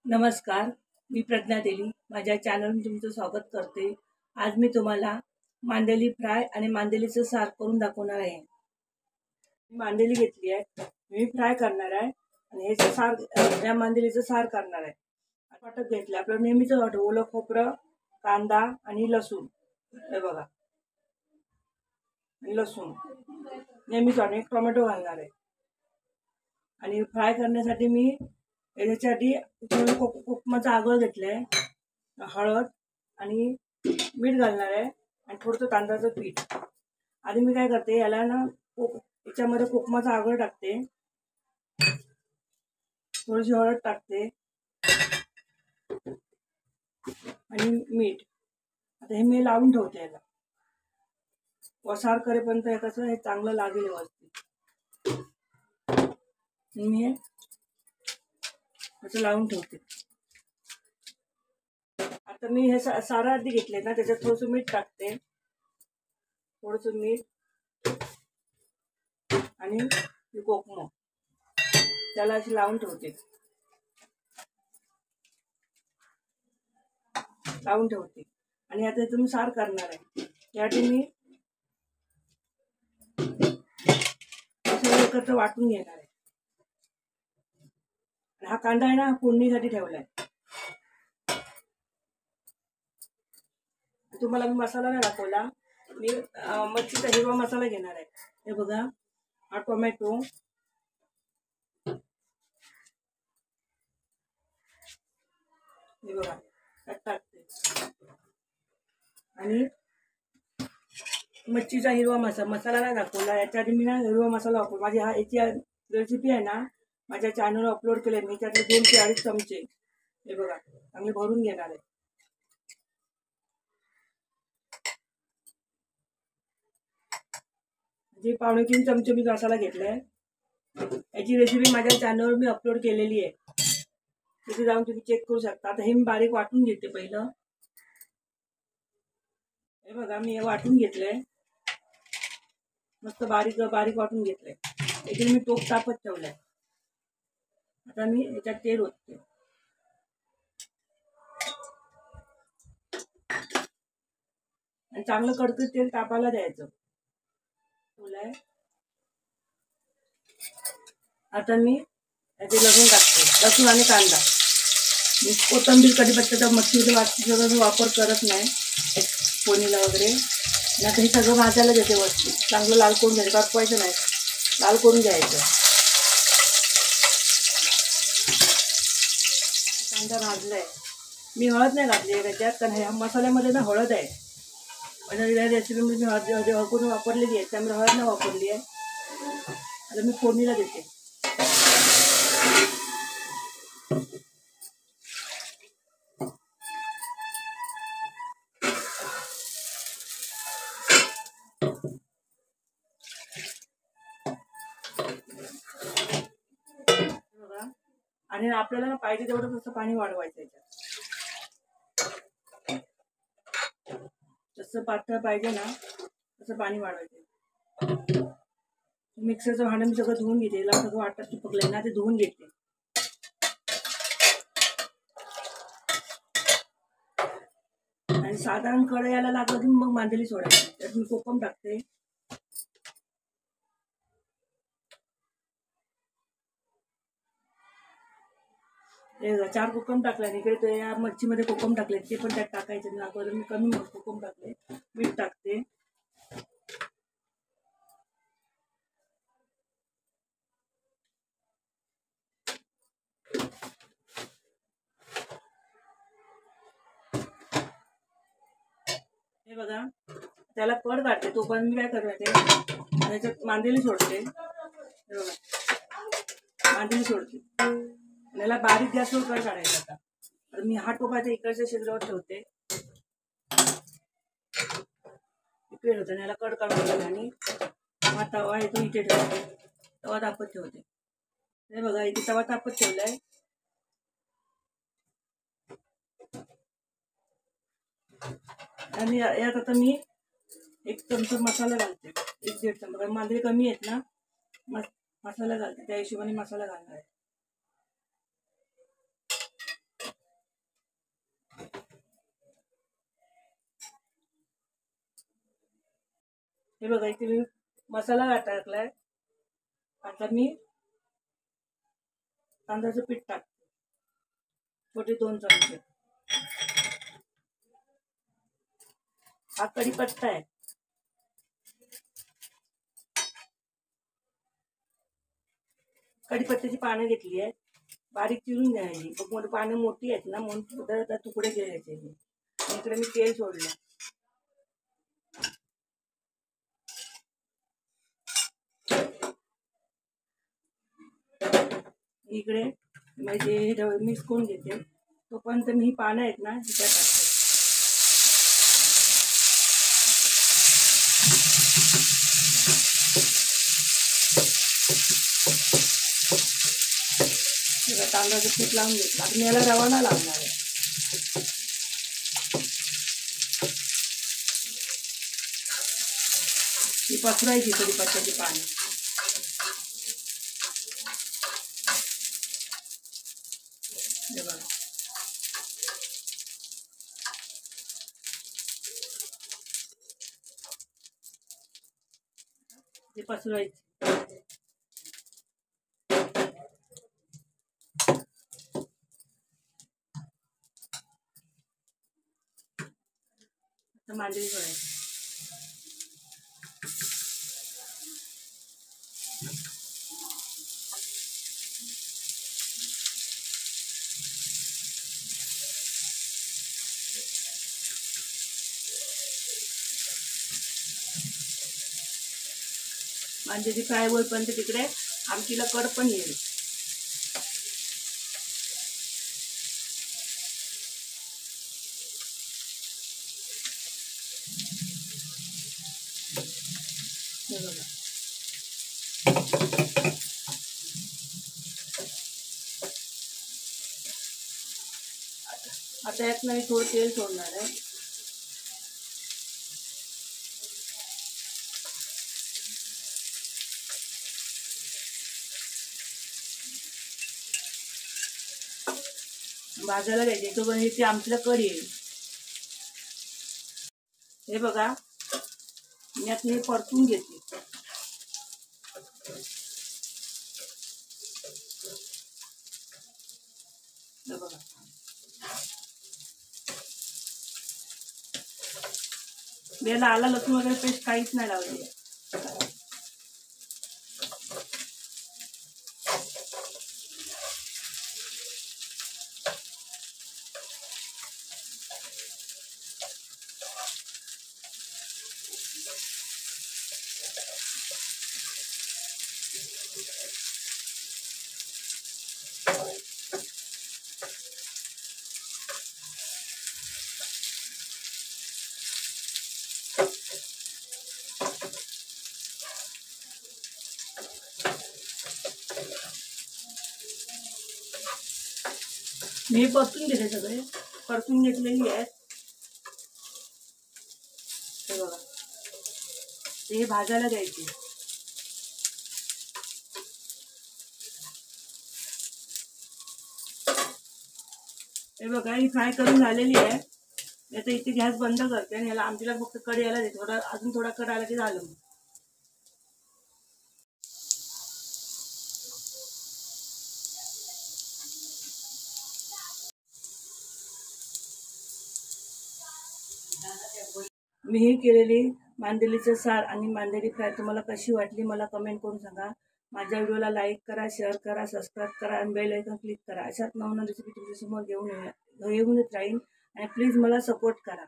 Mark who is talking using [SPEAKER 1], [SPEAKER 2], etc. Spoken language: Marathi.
[SPEAKER 1] नमस्कार, मी प्रज्ञा देवी माझ्या चॅनलवर तुमचं स्वागत करते। आज मी तुम्हाला मांदेली फ्राय आणि मांदेलीचं सार करून दाखवणार आहे। मांदेली घेतली आहे, मी फ्राय करणार आहे आणि हे सार या मांदेलीचं सार करणार आहे। वाटप घेतलं आपलं नेहमीचं वाटप, ओलं खोबरं, कांदा आणि लसूण, हे बघा, लसूण नेहमीच वाटप, एक टोमॅटो घालणार आहे आणि फ्राय करण्यासाठी मी याच्यासाठी कोकमाचा आगळ घेतलाय, हळद आणि मीठ घालणार आहे आणि थोडंसं तांदळाचं पीठ। आधी मी काय करते, याला ना याच्यामध्ये कोकमाचा आगळ टाकते, थोडीशी हळद टाकते आणि मीठ। आता हे मी लावून ठेवते, याला वसार करेपर्यंत हे कसं हे चांगलं लागेल व्यवस्थित। मी हे असं लावून ठेवते। आता मी हे सारं आधी घेतले ना, त्याच्यात थोडंसं मीठ टाकते, थोडंसं मीठ आणि कोकम, त्याला अशी लावून ठेवते, आणि आता तुम्ही सार करणार आहे, यासाठी मी एकत्र वाटून घेणार आहे। हा कांदा आहे ना, फोडणीसाठी ठेवलाय। तुम्हाला मी मसाला नाही दाखवला, मी मच्छीचा हिरवा मसाला घेणार आहे। हे बघा, हा टोमॅटो, हे बघा टाकते, आणि मच्छीचा हिरवा मसाला नाही दाखवला, याच्या आधी मी ना हिरवा मसाला वापरतो। माझी याची रेसिपी आहे ना, माझ्या चॅनलवर अपलोड केले मी, त्यातले 2 ते 2.5 चमचे हे बघा चांगले भरून घेणार आहे। जे 2.25 चमचे मी मसाला घेतलाय, याची रेसिपी माझ्या चॅनलवर मी अपलोड केलेली आहे, तिथे जाऊन तुम्ही चेक करू शकता। आता हे मी बारीक वाटून घेते पहिलं, हे बघा मी हे वाटून घेतलंय, मस्त बारीक बारीक वाटून घेतलंय। इथे मी टोप तापत ठेवलाय, आता मी याच्यात तेल ओतते आणि चांगलं कडकडीत तेल तापायला द्यायचं। आता मी याचे लसूण टाकते, लसूण आणि कांदा। मी कोथिंबीर, कढीपत्त्याचा, मच्छीचा वापर करत नाही फोडणीला वगैरे। आता हे सगळं भाजायला घेते वस्तू, चांगलं लाल करून घ्यायचं, करपवायचं नाही, लाल करून घ्यायचं। कांदा भाजलाय, मी हळद नाही घातली त्याच्यात, कारण ह्या मसाल्यामध्ये ना हळद आहे, म्हणजे या रेसिपीमध्ये मी हळद करून वापरलेली आहे, त्यामुळे हळद नाही वापरली आहे। आता मी फोडणीला देते, आणि आपल्याला पाहिजे तेवढं तसं पाणी वाढवायचं, याच्यात जसं पातळ पाहिजे ना तसं पाणी वाढवायचं। मिक्सरचं भांडं मी सगळं धुवून घेते, याला सगळं वाटत चिपकलंय ना, ते धुवून घेते आणि साधारण कढई यायला लागलं की मग मांदेली सोडायची, त्यात मी कोकम टाकते, हे 4 कोकम टाकले, इकडे ते या मच्छीमध्ये कोकम टाकले, ते पण त्यात टाकायचे ना, अगोदर मी कमी कोकम टाकले। मीठ टाकते, हे बघा त्याला कड काढते, तोपर्यंत मी काय करते, त्याच्यात मांदेली सोडते, हे बघा मांदेली सोडते, याला बारीक गॅसवर कड काढायचा। आता तर मी हा टोपाच्या इकडच्या शिजल्यावर ठेवते, इकडे ठेवते, याला कड काढून आणि हा तवा आहे तो इथे ठेवते, तवा तापत ठेवते। हे बघा इथे तवा तापत ठेवलाय, आणि यात आता मी 1 चमचा मसाला घालते, 1-1.5 चमचा, मांदेली कमी आहेत ना, मसाला घालते, त्या हिशोबाने मसाला घालणार आहे। हे बघा इथे मी मसाला टाकलाय. आता मी तांदळाचं पीठ टाकते, छोटे 2 चमचे. हा कढीपत्ता आहे. कढीपत्त्याची पानं घेतली आहेत, बारीक चिरून घ्यायची. मग पानं मोठी आहेत ना, म्हणून तुकडे घ्यायचे. इकडे मी तेल सोडलं. इकडे म्हणजे मिक्स करून घेते. तोपर्यंत मी ही पानं आहेत ना ह्याच्यात टाकते. तांदळाचं पीठ लावून घेतलं. आता मी याला रवा लावणार आहे. ही पसरायची कढीपत्त्याची पानं. हे बघा हे पसरवायची. आता मांदेली करायची. मांदेली फ्राय होईपर्यंत तिकडे आमटीला कड पण येईल. आता यात मी थोडं तेल सोडणार आहे. भाजायला घ्यायचे. तोपर्यंत इथे आमटीला कड येईल. हे बघा मी यात हे परतून घेते. हे बघा याला आला लसूण वगैरे पेस्ट काहीच नाही लावली. मी परतून घेते, सगळे परतून घेतलेली आहेत. हे बघा ते भाजायला द्यायचे. हे बघा ही फ्राय करून झालेली आहे. आता इथे गॅस बंद करते आणि याला आमटीला फक्त कड यायला देते. अजून थोडा कड आला की झालं. मी ही केलेली मांदेलीचं सार आणि मांदेली फ्राय तुम्हाला कशी वाटली मला कमेंट करून सांगा. माझ्या व्हिडिओला लाईक करा, शेअर करा, सबस्क्राईब करा आणि बेल आयकॉन क्लिक करा. अशाच नवनवीन रेसिपी तुमच्यासमोर घेऊन येत राहीन आणि प्लीज मला सपोर्ट करा.